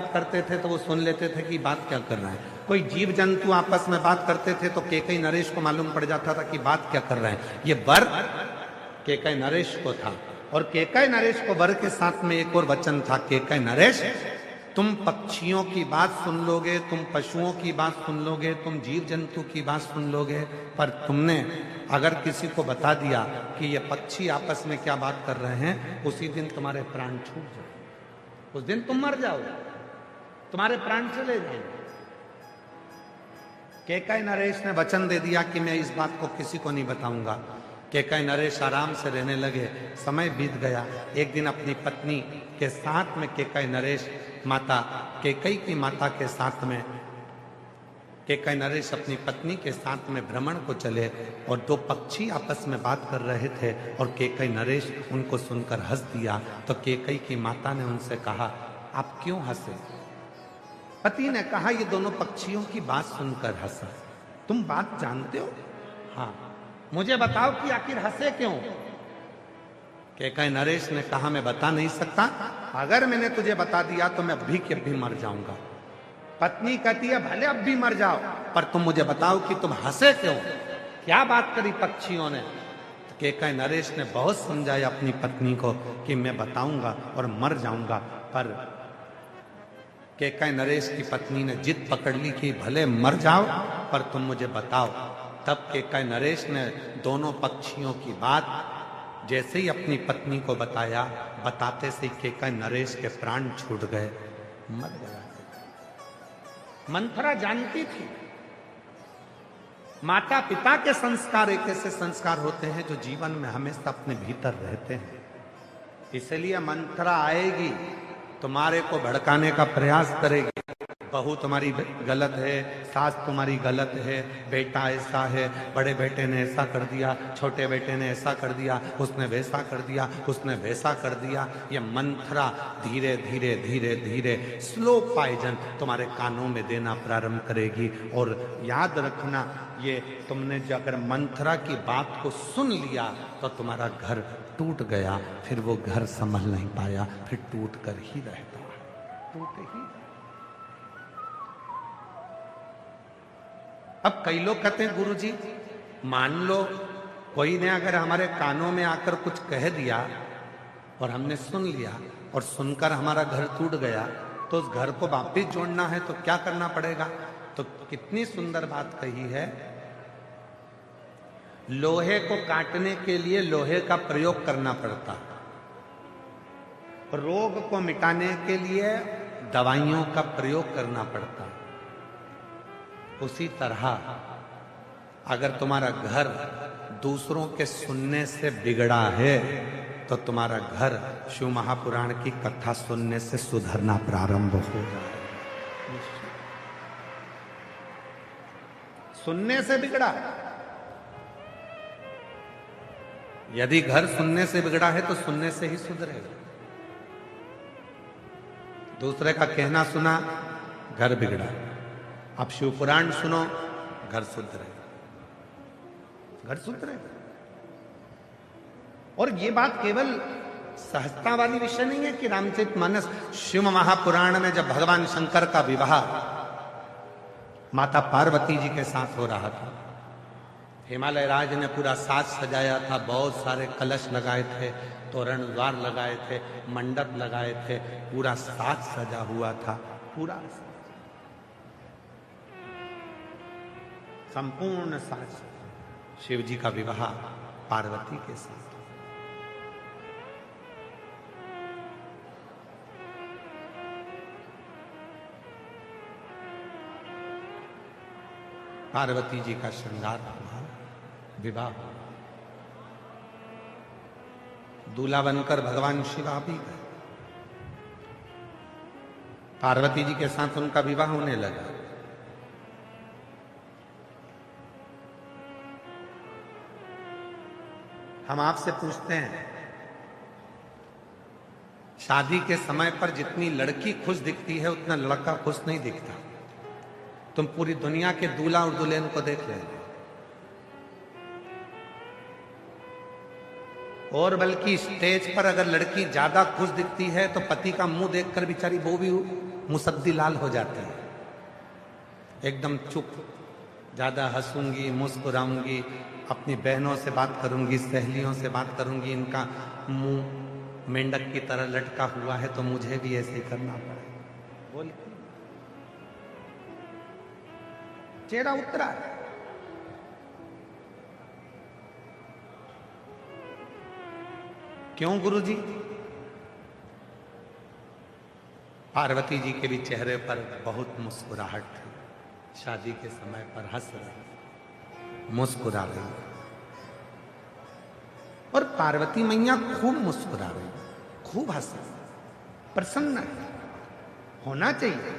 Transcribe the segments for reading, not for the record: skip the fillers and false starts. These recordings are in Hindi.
करते थे तो वो सुन लेते थे कि बात क्या कर रहा है। कोई जीव जंतु आपस में बात करते थे तो केकई नरेश को मालूम पड़ जाता था कि बात क्या कर रहे हैं। ये वर केकई नरेश को था और केकई नरेश को वर के साथ में एक और वचन था, केकई नरेश तुम पक्षियों की बात सुन लोगे, तुम पशुओं की बात सुन लोगे, तुम जीव जंतु की बात सुन लोगे, पर तुमने अगर किसी को बता दिया कि ये पक्षी आपस में क्या बात कर रहे हैं, उसी दिन तुम्हारे प्राण छूट जाए, उस दिन तुम मर जाओगे, तुम्हारे प्राण चले जाएंगे। केकई नरेश ने वचन दे दिया कि मैं इस बात को किसी को नहीं बताऊंगा। केकई नरेश आराम से रहने लगे। समय बीत गया। एक दिन अपनी पत्नी के साथ में केकई नरेश माता केकई की माता के साथ में केकई नरेश अपनी पत्नी के साथ में भ्रमण को चले और दो पक्षी आपस में बात कर रहे थे और केकई नरेश उनको सुनकर हंस दिया। तो केकई की माता ने उनसे कहा, आप क्यों हंसे? पति ने कहा, ये दोनों पक्षियों की बात सुनकर हंसा। तुम बात जानते हो? हाँ। मुझे बताओ कि आखिर हंसे क्यों? केकई नरेश ने कहा, मैं बता नहीं सकता, अगर मैंने तुझे बता दिया तो मैं अभी के अभी मर जाऊंगा। पत्नी कहती है, भले अब भी मर जाओ, पर तुम मुझे बताओ कि तुम हंसे क्यों? क्या बात करी पक्षियों ने? केकई नरेश ने बहुत समझाया अपनी पत्नी को कि मैं बताऊंगा और मर जाऊंगा, पर केकई नरेश की पत्नी ने जिद पकड़ ली कि भले मर जाओ पर तुम मुझे बताओ। तब केकई नरेश ने दोनों पक्षियों की बात जैसे ही अपनी पत्नी को बताया, बताते से केकई नरेश के प्राण छूट गए, मर गया। मंथरा जानती थी माता पिता के संस्कार एक ऐसे संस्कार होते हैं जो जीवन में हमेशा अपने भीतर रहते हैं। इसलिए मंथरा आएगी, तुम्हारे को भड़काने का प्रयास करेगी। बहू तुम्हारी गलत है, सास तुम्हारी गलत है, बेटा ऐसा है, बड़े बेटे ने ऐसा कर दिया, छोटे बेटे ने ऐसा कर दिया, उसने वैसा कर दिया, उसने वैसा कर दिया। ये मंथरा धीरे धीरे धीरे धीरे स्लो पॉइजन तुम्हारे कानों में देना प्रारंभ करेगी। और याद रखना, ये तुमने जो अगर मंथरा की बात को सुन लिया तो तुम्हारा घर टूट गया, फिर वो घर संभल नहीं पाया, फिर टूट कर ही रहता, टूट ही। अब कई लोग कहते हैं, गुरुजी मान लो कोई ने अगर हमारे कानों में आकर कुछ कह दिया और हमने सुन लिया और सुनकर हमारा घर टूट गया, तो उस घर को वापिस जोड़ना है तो क्या करना पड़ेगा? तो कितनी सुंदर बात कही है, लोहे को काटने के लिए लोहे का प्रयोग करना पड़ता, रोग को मिटाने के लिए दवाइयों का प्रयोग करना पड़ता। उसी तरह अगर तुम्हारा घर दूसरों के सुनने से बिगड़ा है तो तुम्हारा घर शिव महापुराण की कथा सुनने से सुधरना प्रारंभ हो जाए। सुनने से बिगड़ा, यदि घर सुनने से बिगड़ा है तो सुनने से ही सुधरेगा। दूसरे का कहना सुना, घर बिगड़ा। अब शिव पुराण सुनो, घर सुधरेगा, घर सुधरेगा। और ये बात केवल सहजता वाली विषय नहीं है कि रामचरितमानस शिव महापुराण में जब भगवान शंकर का विवाह माता पार्वती जी के साथ हो रहा था, हिमालय राज ने पूरा साज सजाया था, बहुत सारे कलश लगाए थे, तोरण द्वार लगाए थे, मंडप लगाए थे, पूरा साज सजा हुआ था, पूरा संपूर्ण साज। शिव जी का विवाह पार्वती के साथ। पार्वती जी का श्रृंगार हुआ, विवाह हुआ। दूल्हा बनकर भगवान शिव आ भी गए। पार्वती जी के साथ उनका विवाह होने लगा। हम आपसे पूछते हैं, शादी के समय पर जितनी लड़की खुश दिखती है उतना लड़का खुश नहीं दिखता। तुम पूरी दुनिया के दूल्हा और दुल्हन को देख लेना, और बल्कि स्टेज पर अगर लड़की ज्यादा खुश दिखती है तो पति का मुंह देखकर बेचारी वो भी मुसद्दी लाल हो जाती है, एकदम चुप, ज्यादा हंसूंगी, मुस्कुराऊंगी, अपनी बहनों से बात करूंगी, सहेलियों से बात करूंगी, इनका मुंह मेंढक की तरह लटका हुआ है तो मुझे भी ऐसे ही करना पड़ेगा। बोल चेहरा उतरा है। क्यों गुरुजी? पार्वती जी के भी चेहरे पर बहुत मुस्कुराहट थी, शादी के समय पर हंस रही, मुस्कुरा रही, और पार्वती मैया खूब मुस्कुरा रही, खूब हंस रही, प्रसन्न होना चाहिए।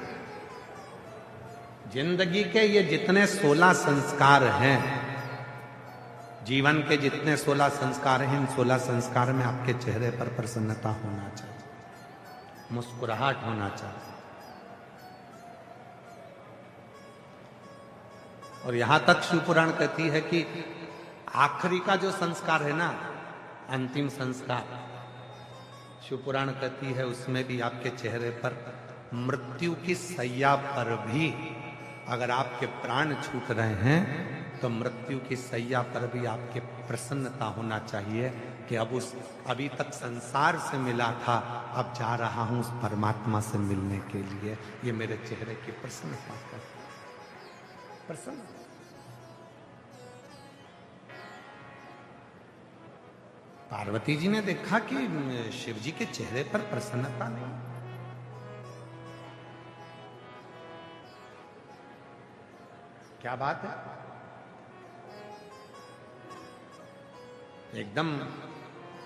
जिंदगी के ये जितने 16 संस्कार हैं, जीवन के जितने 16 संस्कार हैं, इन 16 संस्कार में आपके चेहरे पर प्रसन्नता होना चाहिए, मुस्कुराहट होना चाहिए। और यहां तक शिवपुराण कहती है कि आखिरी का जो संस्कार है ना, अंतिम संस्कार, शिवपुराण कहती है उसमें भी आपके चेहरे पर मृत्यु की सैया पर भी अगर आपके प्राण छूट रहे हैं तो मृत्यु की सैया पर भी आपके प्रसन्नता होना चाहिए कि अभी तक संसार से मिला था, अब जा रहा हूं उस परमात्मा से मिलने के लिए। ये मेरे चेहरे की प्रसन्नता है, प्रसन्न। पार्वती जी ने देखा कि शिव जी के चेहरे पर प्रसन्नता नहीं। क्या बात है? एकदम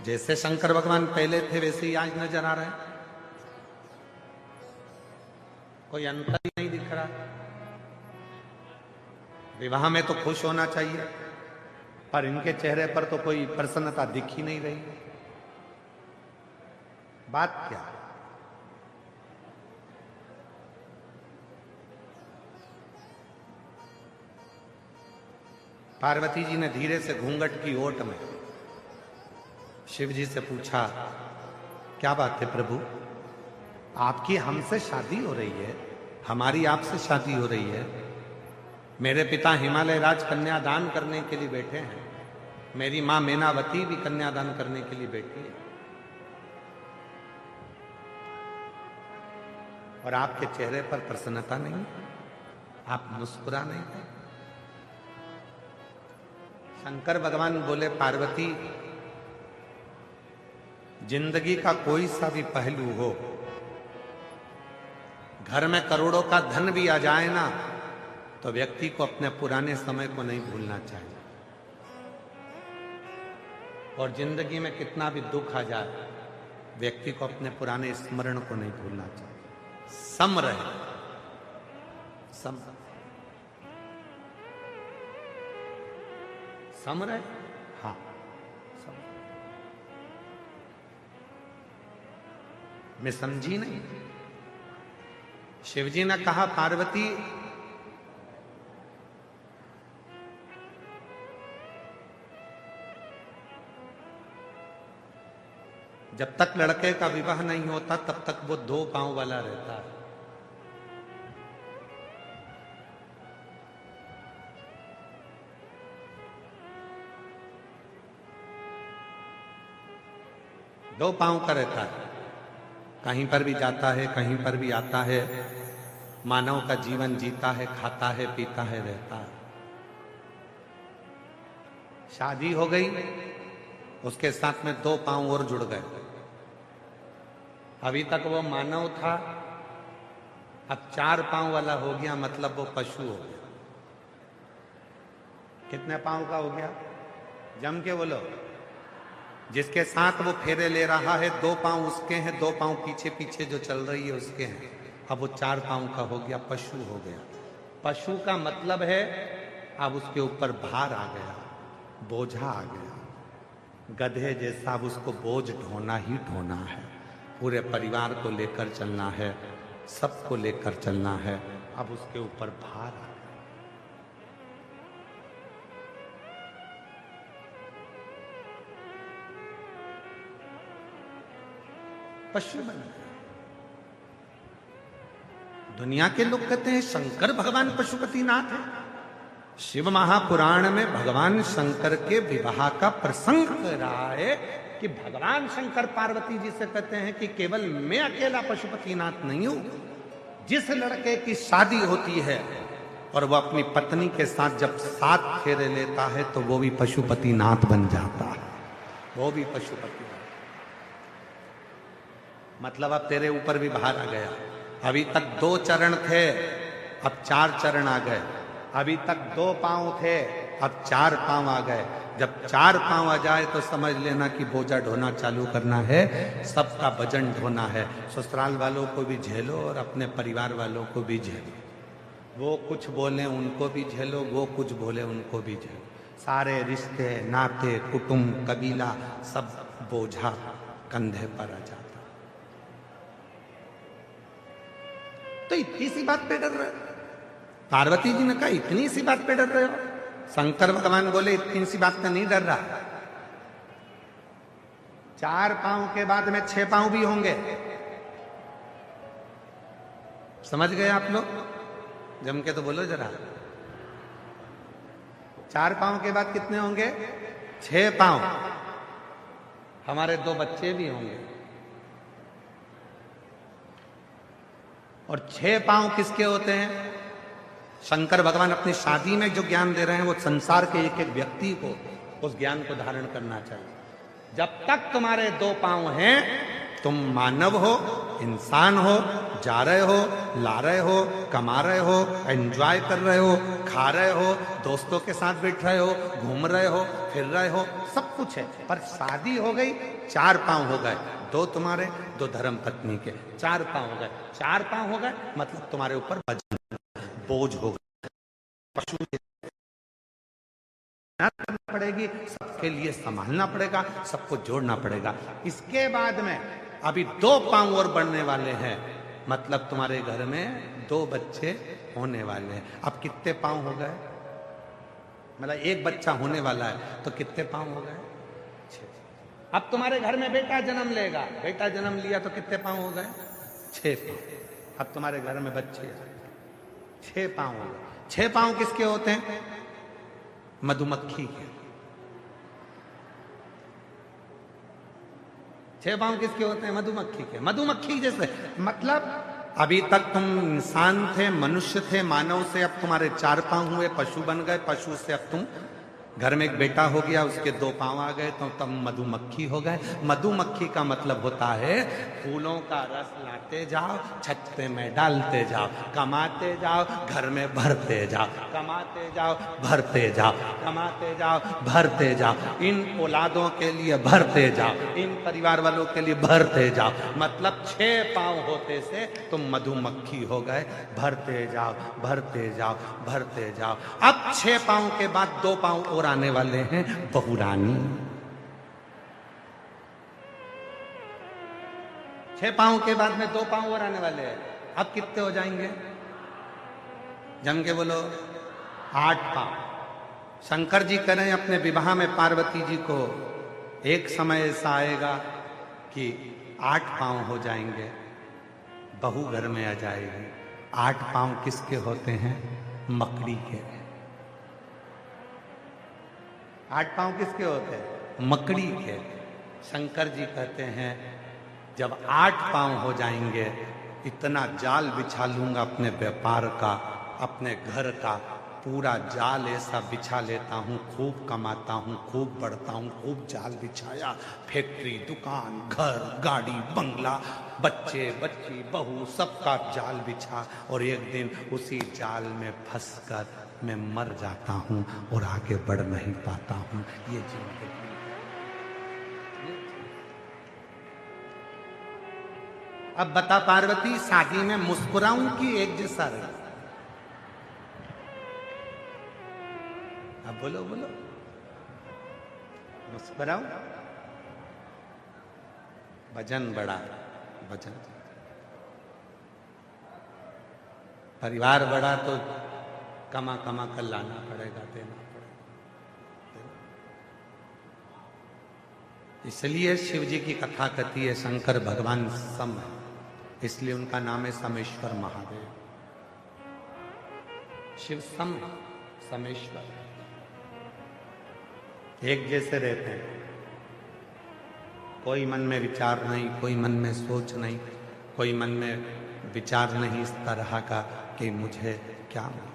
जैसे शंकर भगवान पहले थे वैसे ही आज नजर आ रहे हैं, कोई अंतर ही नहीं दिख रहा। विवाह में तो खुश होना चाहिए, पर इनके चेहरे पर तो कोई प्रसन्नता दिख ही नहीं रही। बात क्या? पार्वती जी ने धीरे से घूंघट की ओट में शिव जी से पूछा, क्या बात है प्रभु, आपकी हमसे शादी हो रही है, हमारी आपसे शादी हो रही है। मेरे पिता हिमालय राज कन्यादान करने के लिए बैठे हैं, मेरी मां मेनावती भी कन्यादान करने के लिए बैठी है, और आपके चेहरे पर प्रसन्नता नहीं, आप मुस्कुरा नहीं है। शंकर भगवान बोले, पार्वती, जिंदगी का कोई सा भी पहलू हो, घर में करोड़ों का धन भी आ जाए ना, तो व्यक्ति को अपने पुराने समय को नहीं भूलना चाहिए। और जिंदगी में कितना भी दुख आ जाए, व्यक्ति को अपने पुराने स्मरण को नहीं भूलना चाहिए। सम रहे, सम सम रहे, हाँ सम। मैं समझी नहीं। शिवजी ने कहा, पार्वती, जब तक लड़के का विवाह नहीं होता तब तक वो 2 पांव वाला रहता है। दो पांव का रहता है, कहीं पर भी जाता है, कहीं पर भी आता है, मानव का जीवन जीता है, खाता है, पीता है, रहता है। शादी हो गई, उसके साथ में 2 पांव और जुड़ गए। अभी तक वो मानव था, अब 4 पांव वाला हो गया, मतलब वो पशु हो गया। कितने पांव का हो गया? जम के बोलो। जिसके साथ वो फेरे ले रहा है, 2 पांव उसके हैं, 2 पांव पीछे पीछे जो चल रही है उसके हैं। अब वो 4 पांव का हो गया, पशु हो गया। पशु का मतलब है अब उसके ऊपर भार आ गया, बोझा आ गया। गधे जैसा अब उसको बोझ ढोना ही ढोना है, पूरे परिवार को लेकर चलना है, सबको लेकर चलना है। अब उसके ऊपर भार आ गया, पशु बन गया। दुनिया के लोग कहते हैं शंकर भगवान पशुपतिनाथ है। शिव महापुराण में भगवान शंकर के विवाह का प्रसंग कह रहा है कि भगवान शंकर पार्वती जी से कहते हैं कि केवल मैं अकेला पशुपतिनाथ नहीं हूं। जिस लड़के की शादी होती है और वह अपनी पत्नी के साथ जब 7 फेरे लेता है तो वो भी पशुपतिनाथ बन जाता है, वो भी पशुपतिनाथ। मतलब अब तेरे ऊपर भी भार आ गया। अभी तक 2 चरण थे, अब 4 चरण आ गए। अभी तक 2 पांव थे, अब 4 पांव आ गए। जब 4 पांव आ जाए तो समझ लेना कि बोझा ढोना चालू करना है, सबका वजन ढोना है। ससुराल वालों को भी झेलो और अपने परिवार वालों को भी झेलो। वो कुछ बोले उनको भी झेलो, वो कुछ बोले उनको भी झेलो। सारे रिश्ते नाते कुटुंब कबीला सब बोझा कंधे पर आ जाता। तो इतनी सी बात पे डर रहे हो? पार्वती जी ने कहा इतनी सी बात पे डर रहे हो? शंकर भगवान बोले इतनी सी बात पे नहीं डर रहा। 4 पांव के बाद में 6 पांव भी होंगे। समझ गए आप लोग? जम के तो बोलो जरा। 4 पांव के बाद कितने होंगे? 6 पांव। हमारे 2 बच्चे भी होंगे। और 6 पांव किसके होते हैं? शंकर भगवान अपनी शादी में जो ज्ञान दे रहे हैं वो संसार के एक एक व्यक्ति को उस ज्ञान को धारण करना चाहिए। जब तक तुम्हारे 2 पांव हैं, तुम मानव हो, इंसान हो, जा रहे हो, ला रहे हो, कमा रहे हो, एंजॉय कर रहे हो, खा रहे हो, दोस्तों के साथ बैठ रहे हो, घूम रहे हो, फिर रहे हो, सब कुछ है। पर शादी हो गई, 4 पांव हो गए। 2 तुम्हारे, 2 धर्म पत्नी के, 4 पांव हो गए। 4 पांव हो गए मतलब तुम्हारे ऊपर बोझ हो गया। पशु पड़ेगी, सबके लिए संभालना पड़ेगा, सबको जोड़ना पड़ेगा। इसके बाद में अभी 2 पांव और बढ़ने वाले हैं, मतलब तुम्हारे घर में 2 बच्चे होने वाले हैं। अब कितने पांव हो गए? मतलब 1 बच्चा होने वाला है तो कितने पांव हो गए? 6। अब तुम्हारे घर में बेटा जन्म लेगा, बेटा जन्म लिया तो कितने पांव हो गए? 6 पांव। अब तुम्हारे घर में बच्चे 6 पांव हो गए। 6 पांव किसके होते हैं? मधुमक्खी के। 6 पांव किसके होते हैं? मधुमक्खी के। मधुमक्खी जैसे, मतलब अभी तक तुम इंसान थे, मनुष्य थे, मानव से अब तुम्हारे 4 पांव हुए, पशु बन गए, पशु से अब तुम घर में एक बेटा हो गया, उसके 2 पांव आ गए तो तब मधुमक्खी हो गए। मधुमक्खी का मतलब होता है फूलों का रस लाते जाओ, छत्ते में डालते जाओ, कमाते जाओ, घर में भरते जाओ, कमाते जाओ, भरते जाओ, कमाते जाओ, भरते जाओ, इन औलादों के लिए भरते जाओ, इन परिवार वालों के लिए भरते जाओ। मतलब 6 पांव होते से तुम मधुमक्खी हो गए। भरते जाओ, भरते जाओ, भरते जाओ। अब 6 पांव के बाद 2 पांव और आने वाले हैं, बहुरानी। 6 पांव के बाद में 2 पांव और आने वाले हैं। अब कितने हो जाएंगे? जम के बोलो। 8 पांव। शंकर जी करें अपने विवाह में पार्वती जी को, एक समय ऐसा आएगा कि 8 पांव हो जाएंगे, बहू घर में आ जाएगी। 8 पांव किसके होते हैं? मकड़ी के। 8 पांव किसके होते हैं? मकड़ी के। शंकर जी कहते हैं जब 8 पांव हो जाएंगे, इतना जाल बिछा लूंगा अपने व्यापार का, अपने घर का, पूरा जाल ऐसा बिछा लेता हूँ, खूब कमाता हूँ, खूब बढ़ता हूँ, खूब जाल बिछाया, फैक्ट्री, दुकान, घर, गाड़ी, बंगला, बच्चे, बच्ची, बहू, सबका जाल बिछा, और एक दिन उसी जाल में फंसकर मैं मर जाता हूं और आगे बढ़ नहीं पाता हूं। ये जिंदगी। अब बता पार्वती, शादी में मुस्कुराऊं कि एक जैसा रहे? अब बोलो बोलो। मुस्कुराऊं? वजन बढ़ा, वजन। परिवार बढ़ा तो कमा कमा कर लाना पड़ेगा, देना पड़ेगा। इसलिए शिव जी की कथा कहती है शंकर भगवान सम है, इसलिए उनका नाम है समेश्वर महादेव। शिव सम समेश्वर, एक जैसे रहते हैं। कोई मन में विचार नहीं, कोई मन में सोच नहीं, कोई मन में विचार नहीं इस तरह का कि मुझे क्या मिला।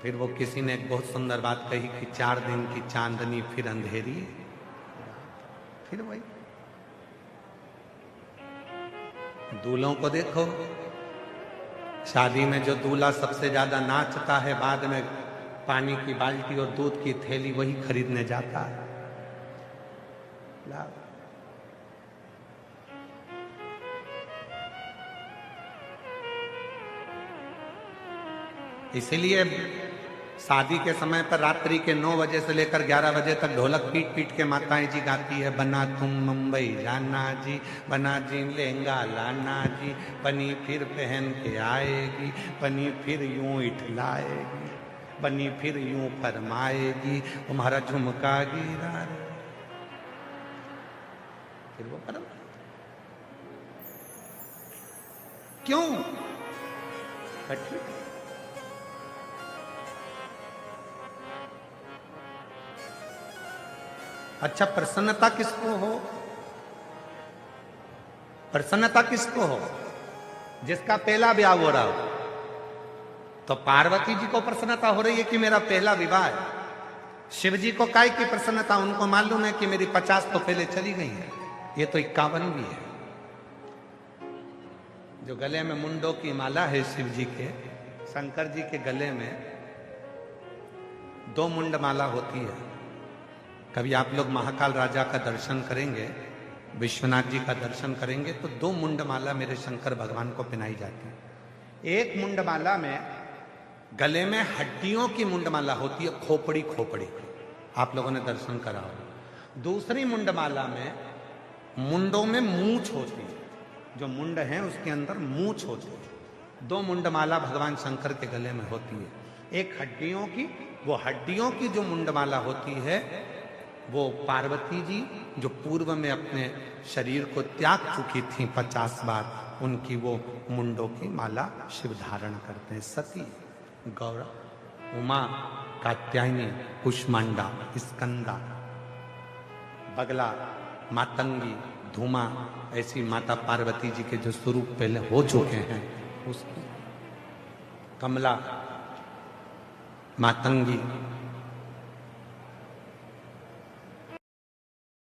फिर वो किसी ने एक बहुत सुंदर बात कही कि 4 दिन की चांदनी फिर अंधेरी, फिर वही। दूल्हों को देखो, शादी में जो दूल्हा सबसे ज्यादा नाचता है, बाद में पानी की बाल्टी और दूध की थैली वही खरीदने जाता है। इसीलिए शादी के समय पर रात्रि के 9 बजे से लेकर 11 बजे तक ढोलक पीट पीट के माताएं जी गाती है, बना तुम मुंबई जाना जी, बना जी लहंगा लाना जी, बनी फिर पहन के आएगी, बनी फिर यूं इठलाएगी, बनी फिर यूं फरमाएगी, तुम्हारा झुमका गिरा रे। फिर वो परम क्यों कठिन। अच्छा, प्रसन्नता किसको हो? प्रसन्नता किसको हो? जिसका पहला ब्याह हो रहा हो। तो पार्वती जी को प्रसन्नता हो रही है कि मेरा पहला विवाह है। शिव जी को काय की प्रसन्नता? उनको मालूम है कि मेरी 50 तो पहले चली गई है, ये तो 51 भी है। जो गले में मुंडों की माला है शिव जी के, शंकर जी के गले में 2 मुंड माला होती है। कभी आप लोग महाकाल राजा का दर्शन करेंगे, विश्वनाथ जी का दर्शन करेंगे, तो 2 मुंडमाला मेरे शंकर भगवान को पहनाई जाती है। एक मुंडमाला में गले में हड्डियों की मुंडमाला होती है, खोपड़ी खोपड़ी, आप लोगों ने दर्शन करा हो। दूसरी मुंडमाला में मुंडों में मूंछ होती है, जो मुंड है उसके अंदर मूंछ होती है। 2 मुंडमाला भगवान शंकर के गले में होती है। एक हड्डियों की, वो हड्डियों की जो मुंडमाला होती है वो पार्वती जी जो पूर्व में अपने शरीर को त्याग चुकी थी 50 बार, उनकी वो मुंडों की माला शिव धारण करते हैं। सती, गौरा, उमा, कात्यायनी, कुष्मांडा, स्कंदा, बगला, मातंगी, धूमा, ऐसी माता पार्वती जी के जो स्वरूप पहले हो चुके हैं, उसकी कमला, मातंगी,